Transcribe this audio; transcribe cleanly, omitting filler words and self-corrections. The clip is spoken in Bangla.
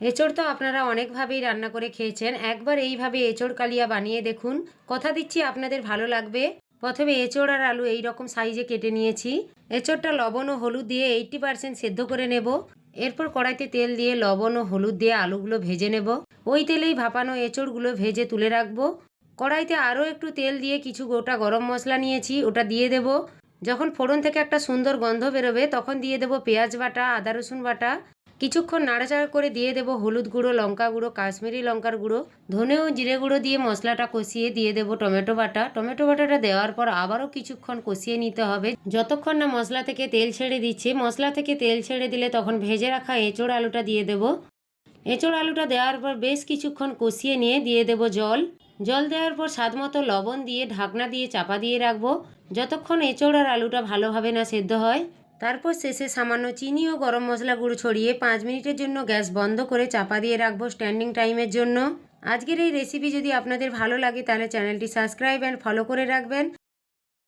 এঁচোড় তো আপনারা অনেকভাবেই রান্না করে খেয়েছেন। একবার এইভাবে এঁচোড় কালিয়া বানিয়ে দেখুন, কথা দিচ্ছি আপনাদের ভালো লাগবে। প্রথমে এঁচোড় আর আলু এই রকম সাইজে কেটে নিয়েছি। এঁচোড়টা লবণ ও হলুদ দিয়ে 80% সেদ্ধ করে নেব। এরপর কড়াইতে তেল দিয়ে লবণ ও হলুদ দিয়ে আলুগুলো ভেজে নেব। ওই তেলেই ভাপানো এঁচোড়গুলো ভেজে তুলে রাখবো। কড়াইতে আরও একটু তেল দিয়ে কিছু গোটা গরম মশলা নিয়েছি, ওটা দিয়ে দেব। যখন ফোড়ন থেকে একটা সুন্দর গন্ধ বেরোবে তখন দিয়ে দেব পেঁয়াজ বাটা, আদা রসুন বাটা। কিছুক্ষণ নাড়াচাড়া করে দিয়ে দেব হলুদ গুঁড়ো, লঙ্কা গুঁড়ো, কাশ্মীরি লঙ্কার গুঁড়ো, ধনে ও জিরে গুঁড়ো দিয়ে মশলাটা কষিয়ে দিয়ে দেব টমেটো বাটা। টমেটো বাটাটা দেওয়ার পর আবারও কিছুক্ষণ কষিয়ে নিতে হবে, যতক্ষণ না মশলা থেকে তেল ছেড়ে দিচ্ছে। মশলা থেকে তেল ছেড়ে দিলে তখন ভেজে রাখা এঁচোড় আলুটা দিয়ে দেব। এঁচোড় আলুটা দেওয়ার পর বেশ কিছুক্ষণ কষিয়ে নিয়ে দিয়ে দেব জল। জল দেওয়ার পর স্বাদমতো লবণ দিয়ে ঢাকনা দিয়ে চাপা দিয়ে রাখবো, যতক্ষণ এঁচোড় আর আলুটা ভালোভাবে না সেদ্ধ হয়। তারপর শেষে সামান্য চিনি ও গরম মশলা গুঁড়ো ছড়িয়ে 5 মিনিটের জন্য গ্যাস বন্ধ করে চাপা দিয়ে রাখবো স্ট্যান্ডিং টাইমের জন্য। আজকের এই রেসিপি যদি আপনাদের ভালো লাগে তাহলে চ্যানেলটি সাবস্ক্রাইব অ্যান্ড ফলো করে রাখবেন।